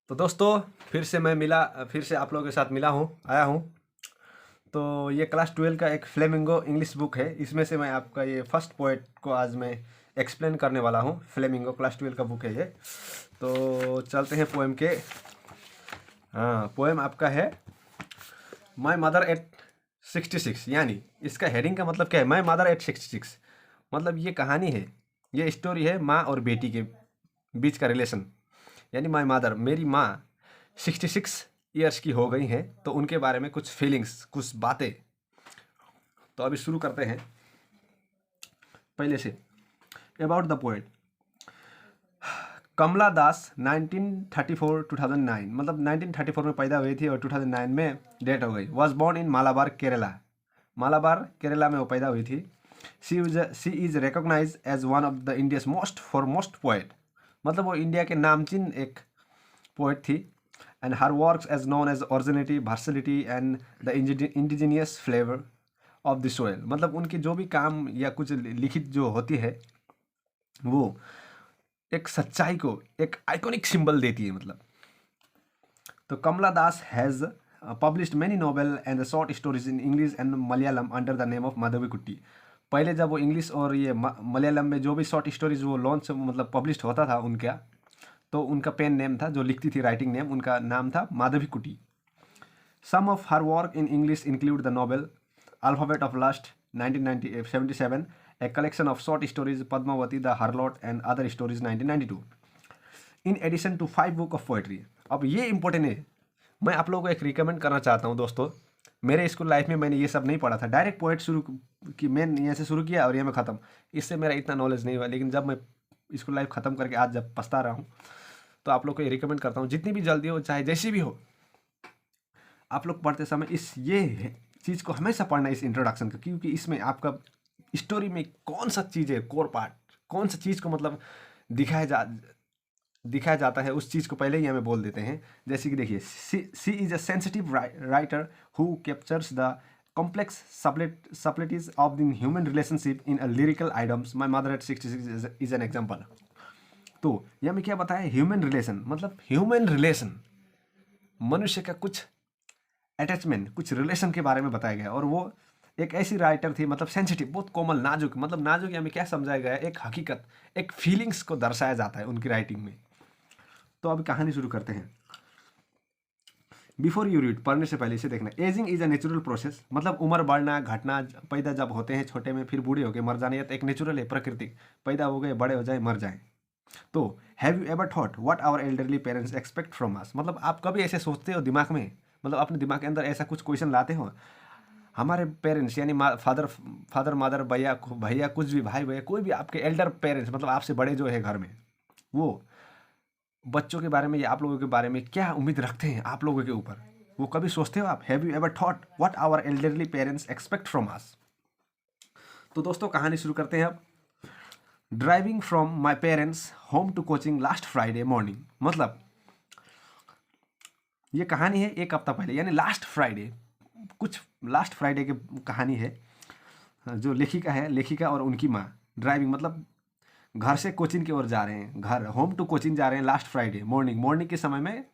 तो दोस्तों फिर से आप लोगों के साथ आया हूँ। तो ये क्लास 12 का एक फ्लेमिंगो इंग्लिश बुक है। इसमें से मैं आपका ये फर्स्ट पोएट को आज मैं एक्सप्लेन करने वाला हूँ। फ्लेमिंगो क्लास 12 का बुक है ये। तो चलते हैं पोएम के। हाँ, पोएम आपका है माई मदर एट 66। यानी इसका हेडिंग का मतलब क्या है? माई मदर एट 66 मतलब ये कहानी है, ये स्टोरी है माँ और बेटी के बीच का रिलेशन। यानी माई मदर, मेरी माँ 66 ईयर्स की हो गई हैं, तो उनके बारे में कुछ फीलिंग्स, कुछ बातें। तो अभी शुरू करते हैं पहले से। अबाउट द पोएट कमला दास 1934-2009 मतलब 1934 में पैदा हुई थी और 2009 में डेथ हो गई। Was born in Malabar Kerala. Malabar Kerala में वो पैदा हुई थी। She is recognise as one of the India's most foremost poet मतलब वो इंडिया के नामचीन एक पोएट थी। And her works as known as originality, versatility and the indigenous flavour of the soil मतलब उनकी जो भी काम या कुछ लिखित जो होती है वो एक सच्चाई को एक आइकॉनिक सिंबल देती है मतलब। तो Kamala Das has published many novel and short stories in English and Malayalam under the name of Madhavi Kutty. पहले जब वो इंग्लिश और ये मलयालम में जो भी शॉर्ट स्टोरीज वो लॉन्च मतलब पब्लिश होता था उनका, तो उनका पेन नेम था, जो लिखती थी राइटिंग नेम, उनका नाम था Madhavi Kutty. Some of her work in English include the novel alphabet of lust 1977, a collection of short stories Padmavati the Harlot and other stories 1992, in addition to 5 book of poetry। अब ये important है, मैं आप लोगों को एक रिकमेंड करना चाहता हूँ दोस्तों। मेरे स्कूल लाइफ में मैंने ये सब नहीं पढ़ा था, डायरेक्ट पोएट शुरू की, मैंने यहाँ से शुरू किया और ये में ख़त्म। इससे मेरा इतना नॉलेज नहीं हुआ, लेकिन जब मैं स्कूल लाइफ ख़त्म करके आज जब पछता रहा हूँ, तो आप लोग को ये रिकमेंड करता हूँ, जितनी भी जल्दी हो चाहे जैसी भी हो, आप लोग पढ़ते समय इस ये चीज़ को हमेशा पढ़ना, इस इंट्रोडक्शन का, क्योंकि इसमें आपका स्टोरी में कौन सा चीज़ है, कोर पार्ट कौन सा चीज़ को मतलब दिखाया जाता है, उस चीज़ को पहले ही हमें बोल देते हैं। जैसे कि देखिए, she is a sensitive writer who captures the complex subtleties of the human relationship in a lyrical items। My mother at 66 is an example। तो यह में क्या बताया? ह्यूमन रिलेशन मतलब ह्यूमन रिलेशन, मनुष्य का कुछ अटैचमेंट, कुछ रिलेशन के बारे में बताया गया। और वो एक ऐसी राइटर थी मतलब सेंसिटिव, बहुत कोमल, नाजुक, मतलब नाजुक हमें क्या समझाया गया है? एक हकीकत, एक फीलिंग्स को दर्शाया जाता है उनकी राइटिंग में। तो अब कहानी शुरू करते हैं। बिफोर यू रीड, पढ़ने से पहले इसे देखना। Ageing is a natural process मतलब उम्र बढ़ना, घटना, पैदा जब होते हैं छोटे में, फिर बूढ़े हो गए, मर जाने, या तो एक नेचुरल है, प्राकृतिक, पैदा हो गए, बड़े हो जाए, मर जाए। तो have you ever thought what our elderly parents expect from us मतलब आप कभी ऐसे सोचते हो दिमाग में, मतलब अपने दिमाग के अंदर ऐसा कुछ क्वेश्चन लाते हो? हमारे पेरेंट्स यानी फादर मदर, भैया भैया, कुछ भी, भाई भैया, कोई भी आपके एल्डर पेरेंट्स मतलब आपसे बड़े जो है घर में, वो बच्चों के बारे में या आप लोगों के बारे में क्या उम्मीद रखते हैं आप लोगों के ऊपर? वो कभी सोचते हो आप? Have you ever thought what our elderly parents expect from us? तो दोस्तों कहानी शुरू करते हैं अब। Driving from my parents home to coaching last Friday morning मतलब ये कहानी है एक हफ्ता पहले, यानी लास्ट फ्राइडे, कुछ लास्ट फ्राइडे की कहानी है। जो लेखिका है, लेखिका और उनकी माँ ड्राइविंग मतलब घर से कोचिंग की ओर जा रहे हैं, घर होम टू कोचिंग जा रहे हैं लास्ट फ्राइडे मॉर्निंग के समय में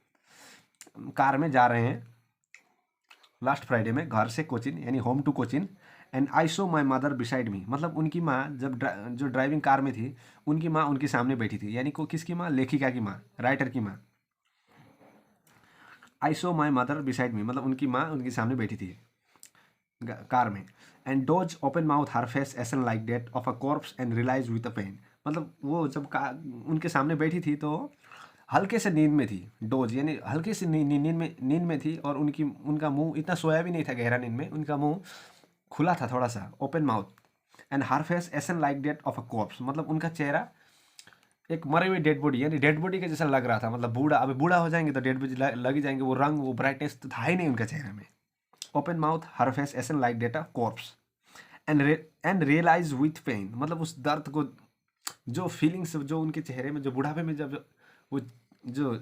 कार में जा रहे हैं लास्ट फ्राइडे में घर से कोचिंग यानी home to coaching. And I saw my mother beside me मतलब उनकी माँ जब जो ड्राइविंग कार में थी, उनकी माँ उनके सामने बैठी थी, यानी को किसकी माँ? लेखिका की माँ, राइटर की माँ। आई saw my mother beside me मतलब उनकी माँ उनके सामने बैठी थी कार में। And doze open mouth her face ashen like that of a corpse and realise with a pain मतलब वो जब उनके सामने बैठी थी तो हल्के से नींद में थी। डोज यानी हल्के से नींद में थी, और उनका मुंह इतना सोया भी नहीं था गहरा नींद में, उनका मुंह खुला था थोड़ा सा, open mouth. And her face ashen like that of a corpse मतलब उनका चेहरा एक मरे हुए डेड बॉडी यानी डेड बॉडी के जैसा लग रहा था। मतलब बूढ़ा, अभी बूढ़ा हो जाएंगे तो डेड बॉडी लग ही जाएंगे, वो रंग, वो ब्राइटनेस तो था ही नहीं उनका चेहरे में। Open mouth her face ashen like that a corpse and realise with pain मतलब उस दर्द को, जो फीलिंग्स जो उनके चेहरे में, जो बुढ़ापे में जब वो जो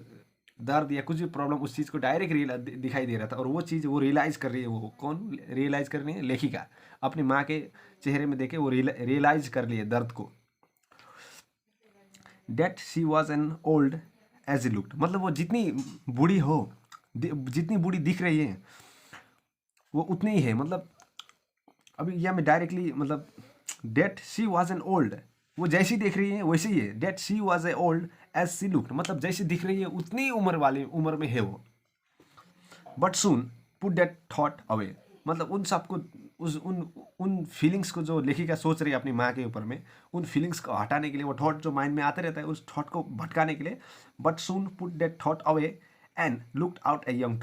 दर्द या कुछ भी प्रॉब्लम, उस चीज़ को डायरेक्ट दिखाई दे रहा था। और वो चीज़ वो रियलाइज़ कर रही है। वो कौन रियलाइज़ कर रही है? लेखिका अपनी माँ के चेहरे में देखे वो रियलाइज़ कर लिए दर्द को। That she was an old age he looked, मतलब वो जितनी बूढ़ी हो, जितनी बूढ़ी दिख रही है वो उतनी ही है। मतलब अभी यह मैं डायरेक्टली मतलब that she was an old, वो जैसी दिख रही है वैसी ही है। That she was a old age she looked, मतलब जैसी दिख रही है उतनी उम्र में है वो। But soon put that thought away, मतलब उन सबको उन फीलिंग्स को जो लेखिका सोच रही है अपनी माँ के ऊपर में, उन फीलिंग्स को हटाने के लिए, वो थॉट जो माइंड में आते रहता है उस थॉट को भटकाने के लिए, but soon put that thought away and looked out a young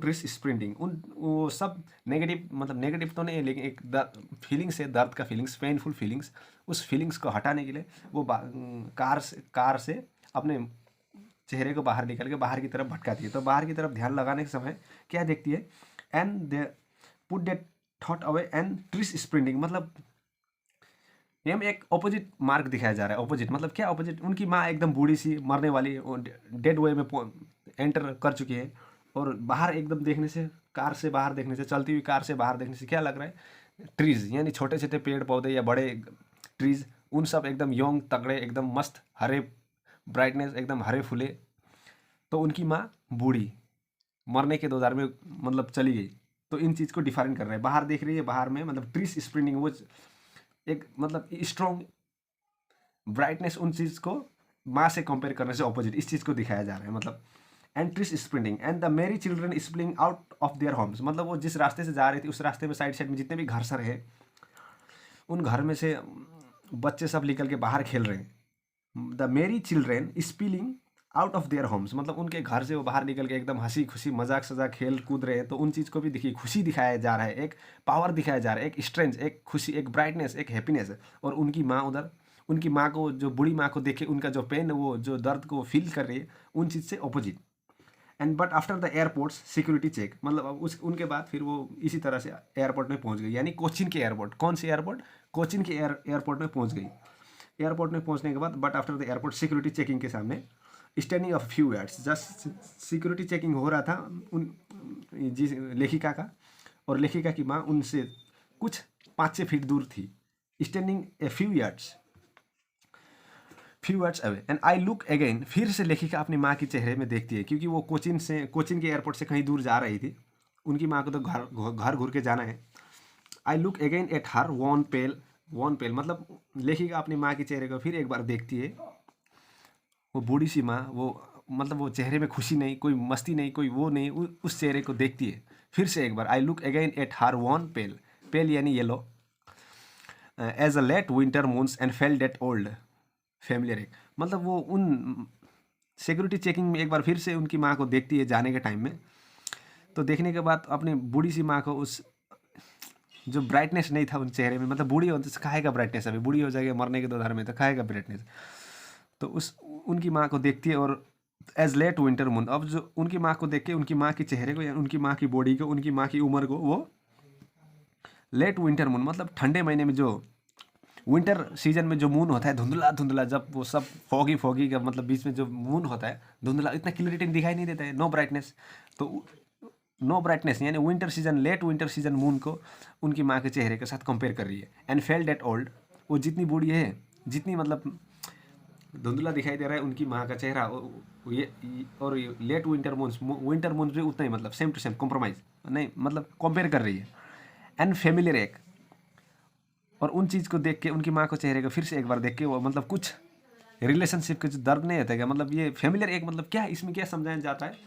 trees sprinting. वो सब नेगेटिव, मतलब नेगेटिव तो नहीं है लेकिन एक फीलिंग्स है, दर्द का फीलिंग्स, पेनफुल फीलिंग्स, उस फीलिंग्स को हटाने के लिए वो कार से अपने चेहरे को बाहर निकल के बाहर की तरफ भटकाती है। तो बाहर की तरफ ध्यान लगाने के समय क्या देखती है, and they put that thought away and trees sprinting, मतलब ये में एक ऑपोजिट मार्क दिखाया जा रहा है। ऑपोजिट मतलब क्या, ऑपोजिट उनकी माँ एकदम बूढ़ी सी मरने वाली डेड वे में एंटर कर चुकी है, और बाहर एकदम देखने से, कार से बाहर देखने से, चलती हुई कार से बाहर देखने से क्या लग रहा है, ट्रीज यानी छोटे छोटे पेड़ पौधे या बड़े ट्रीज, उन सब एकदम यंग तगड़े, एकदम मस्त हरे, ब्राइटनेस एकदम हरे फूले। तो उनकी माँ बूढ़ी मरने के 2000 में मतलब चली गई। तो इन चीज़ को डिफाइन कर रहे हैं, बाहर देख रही है, बाहर में मतलब ट्रीज स्प्रिंटिंग, वो एक मतलब स्ट्रॉन्ग ब्राइटनेस, उन चीज़ को माँ से कंपेयर करने से ऑपोजिट इस चीज़ को दिखाया जा रहा है। मतलब and trees sprinting and the merry children spilling out of their homes, मतलब वो जिस रास्ते से जा रही थी उस रास्ते में साइड साइड में जितने भी घर सर है, उन घर में से बच्चे सब निकल के बाहर खेल रहे हैं। द मेरी children spilling out of their homes, मतलब उनके घर से वो बाहर निकल के एकदम हंसी खुशी मजाक सजाक खेल कूद रहे हैं। तो उन चीज़ को भी देखिए, खुशी दिखाया जा रहा है, एक पावर दिखाया जा रहा है, एक स्ट्रेंथ, एक खुशी, एक ब्राइटनेस, एक हैप्पीनेस। और उनकी माँ उधर, उनकी माँ को, जो बूढ़ी माँ को देख के उनका जो पेन, वो जो दर्द को फील कर रही है, उन चीज़ से opposite. And but after the airports security check, मतलब अब उनके बाद फिर वो इसी तरह से एयरपोर्ट में पहुंच गई, यानी कोचिन के एयरपोर्ट। कौन सी एयरपोर्ट? कोचिन के एयरपोर्ट में पहुंच गई। एयरपोर्ट में पहुंचने के बाद but after the airport security checking के सामने standing of few yards, just security checking हो रहा था उन जिस लेखिका का, और लेखिका की माँ उनसे कुछ 5-6 फीट दूर थी। Standing a few yards away and I look again, फिर से लेखिका अपनी माँ के चेहरे में देखती है, क्योंकि वो कोचिन के एयरपोर्ट से कहीं दूर जा रही थी। उनकी माँ को तो घर घूर के जाना है। I look again at her wan pale, मतलब लेखिका अपनी माँ के चेहरे को फिर एक बार देखती है। वो बूढ़ी सी माँ, वो मतलब वो चेहरे में खुशी नहीं, कोई मस्ती नहीं, कोई वो नहीं, उस चेहरे को देखती है फिर से एक बार। I look again at her wan pale यानी yellow as a late winter moons and felt that old familiar ache, मतलब वो उन सिक्योरिटी चेकिंग में एक बार फिर से उनकी माँ को देखती है जाने के टाइम में। तो देखने के बाद अपनी बूढ़ी सी माँ को उस जो ब्राइटनेस नहीं था उन चेहरे में, मतलब बूढ़ी हो तो खाएगा ब्राइटनेस, अभी बूढ़ी हो जाएगी मरने के 2 में तो खाएगा ब्राइटनेस। तो उनकी माँ को देखती है, और एज लेट विंटर मून, अब जो उनकी माँ को देख के उनकी माँ के चेहरे को या उनकी माँ की बॉडी को, उनकी माँ की उम्र को, वो लेट विंटर मून मतलब ठंडे महीने में, जो विंटर सीजन में जो मून होता है धुंधला, जब वो सब फॉगी का मतलब बीच में जो मून होता है धुंधला, इतना क्लियरिटी दिखाई नहीं देता है, नो ब्राइटनेस। तो नो ब्राइटनेस यानी winter season, late winter season moon को उनकी माँ के चेहरे के साथ कंपेयर कर रही है। एंड फेल डेट ओल्ड, वो जितनी बूढ़ी है, जितनी मतलब धुंधला दिखाई दे रहा है उनकी माँ का चेहरा, और लेट विंटर मून भी उतना ही, मतलब सेम टू सेम, कॉम्प्रोमाइज़ नहीं, मतलब कंपेयर कर रही है। एंड फैमिलियर एक, और उन चीज़ को देख के उनकी माँ को चेहरे को फिर से एक बार देख के वो मतलब कुछ रिलेशनशिप के जो दर्द नहीं होता है क्या, मतलब ये फैमिलियर एक मतलब क्या, इसमें क्या समझाया जाता है,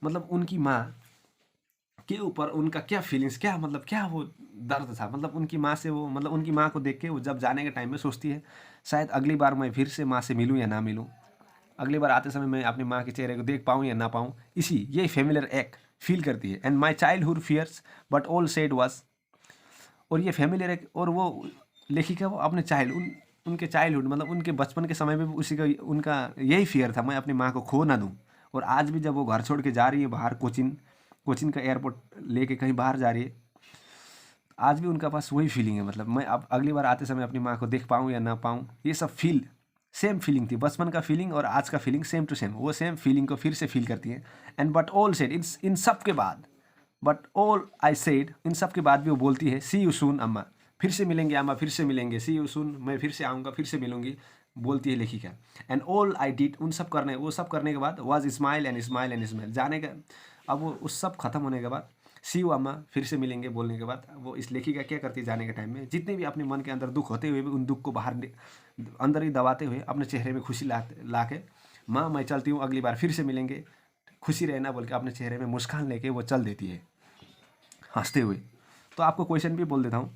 मतलब उनकी माँ के ऊपर उनका क्या फीलिंग्स, क्या मतलब क्या वो दर्द था, मतलब उनकी माँ से वो, मतलब उनकी माँ को देख के वो जब जाने के टाइम में सोचती है शायद अगली बार मैं फिर से माँ से मिलूँ या ना मिलूँ, अगली बार आते समय मैं अपनी माँ के चेहरे को देख पाऊँ या ना पाऊँ, इसी ये फैमिलियर एक फील करती है। And my childhood fears but all said was, और ये फैमिलियर एक, और वो लेखिका वो अपने उनके चाइल्डहुड मतलब उनके बचपन के समय में भी उसी का उनका यही फियर था, मैं अपनी माँ को खो ना दूँ। और आज भी जब वो घर छोड़ के जा रही है बाहर, कोचिन का एयरपोर्ट लेके कहीं बाहर जा रही है, आज भी उनका पास वही फीलिंग है, मतलब मैं अब अगली बार आते समय अपनी माँ को देख पाऊँ या ना पाऊँ, ये सब सेम फीलिंग थी, बचपन का फीलिंग और आज का फीलिंग सेम टू सेम, वो सेम फीलिंग को फिर से फील करती है। एंड बट ऑल सेड, इन सब के बाद, बट ऑल आई सेड, इन सब के बाद भी वो बोलती है सी यू सून अम्मा, फिर से मिलेंगे अम्मा, फिर से मिलेंगे, सी यू सून, मैं फिर से आऊँगा, फिर से मिलूँगी, बोलती है लेखिका। एंड ऑल आई डिड, उन सब करने, वो सब करने के बाद was smile and smile and smile, जाने का अब वो उस सब खत्म होने के बाद सी यू अम्मा, फिर से मिलेंगे बोलने के बाद वो इस लेखिका क्या करती है, जाने के टाइम में जितने भी अपने मन के अंदर दुख होते हुए भी उन दुख को बाहर अंदर ही दबाते हुए अपने चेहरे में खुशी ला के, माँ मैं चलती हूँ, अगली बार फिर से मिलेंगे, खुशी रहना बोल के अपने चेहरे में मुस्कान लेके वो चल देती है हंसते हुए। तो आपको क्वेश्चन भी बोल देता हूँ,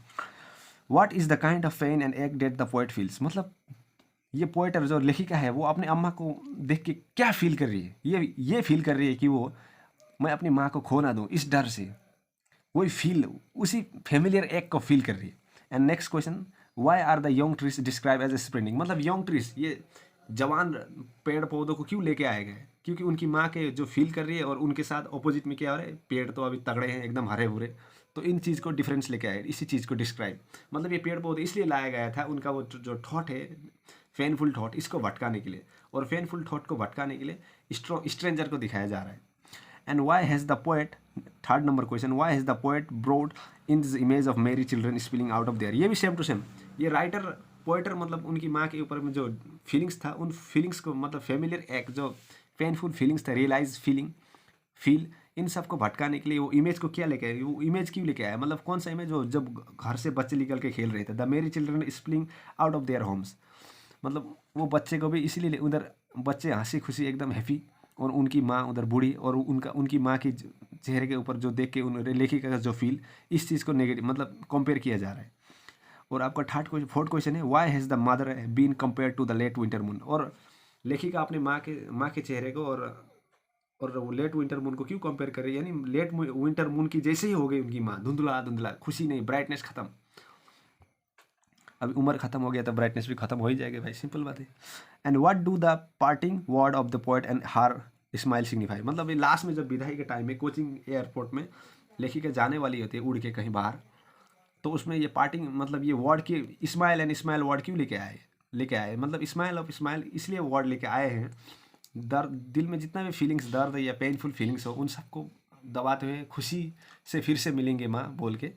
what is the kind of pain and ache that the poet feels, मतलब ये पोएटर जो लेखिका है वो अपने अम्मा को देख के क्या फील कर रही है, ये फील कर रही है कि वो मैं अपनी माँ को खो ना दूँ, इस डर से वही फील, उसी फेमिलियर एक को फील कर रही है। And next question, why are the young trees describe as a sprinting, मतलब यंग ट्रीज ये जवान पेड़ पौधों को क्यों लेके आए गए, क्योंकि उनकी माँ के जो फील कर रही है और उनके साथ ऑपोजिट में क्या हो रहा है, पेड़ तो अभी तगड़े हैं एकदम हरे भरे, तो इन चीज़ को डिफरेंस लेके आए, इसी चीज़ को डिस्क्राइब, मतलब ये पेड़ पौधे इसलिए लाया गया था उनका वो जो थॉट है पेनफुल थॉट, इसको भटकाने के लिए, और पेनफुल थॉट को भटकाने के लिए स्ट्रेंजर को दिखाया जा रहा है। And why has the poet, third number question, why has the poet brought in this image of merry children spilling out of their, ये भी सेम टू सेम, ये राइटर पोएटर मतलब उनकी माँ के ऊपर में जो फीलिंग्स था उन फीलिंग्स को, मतलब फेमिलियर एक जो पेनफुल फीलिंग्स था, रियलाइज फील, इन सब को भटकाने के लिए वो इमेज को क्या लेके आया, वो इमेज क्यों लेके आया, मतलब कौन सा इमेज, वो जब घर से बच्चे निकल के खेल रहे थे, the merry children spilling out of their homes, मतलब वो बच्चे को भी इसीलिए उधर बच्चे हंसी खुशी एकदम हैप्पी, और उनकी माँ उधर बूढ़ी, और उनकी माँ की चेहरे के ऊपर जो देख के उन लेखिका का जो फील, इस चीज़ को नेगेटिव मतलब कंपेयर किया जा रहा है। और आपका फोर्थ क्वेश्चन है, why has the mother been compare to the late winter moon, और लेखिका अपने माँ के चेहरे को और वो लेट विंटर मून को क्यों कंपेयर कर रही है, यानी लेट विंटर मून की जैसे ही हो गई उनकी माँ, धुंधला, खुशी नहीं, ब्राइटनेस खत्म, अभी उम्र खत्म हो गया तो ब्राइटनेस भी खत्म हो ही जाएगी भाई, सिंपल बात है। And what do the parting word of the poet and her smile signify, मतलब ये लास्ट में जब विदाई के टाइम में कोचिंग एयरपोर्ट में लेखिका जाने वाली होती है उड़ के कहीं बाहर, तो उसमें ये पार्टिंग मतलब ये वर्ड की स्माइल एंड स्माइल वर्ड क्यों लेके आए, मतलब स्माइल ऑफ स्माइल इसलिए वर्ड लेके आए हैं, दर्द दिल में जितना भी फीलिंग्स, दर्द या पेनफुल फीलिंग्स हो उन सबको दबाते हुए खुशी से फिर से मिलेंगे माँ बोल के,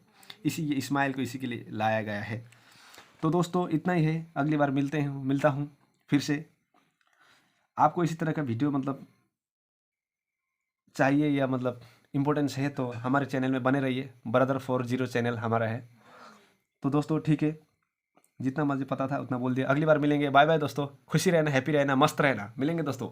ये स्माइल को इसी के लिए लाया गया है। तो दोस्तों इतना ही है, अगली बार मिलता हूँ फिर से। आपको इसी तरह का वीडियो मतलब चाहिए या मतलब इम्पोर्टेंस है तो हमारे चैनल में बने रहिए, Brother40 चैनल हमारा है। तो दोस्तों ठीक है, जितना मुझे पता था उतना बोल दिया, अगली बार मिलेंगे, बाय बाय दोस्तों, खुशी रहना, हैप्पी रहना, मस्त रहना, मिलेंगे दोस्तों।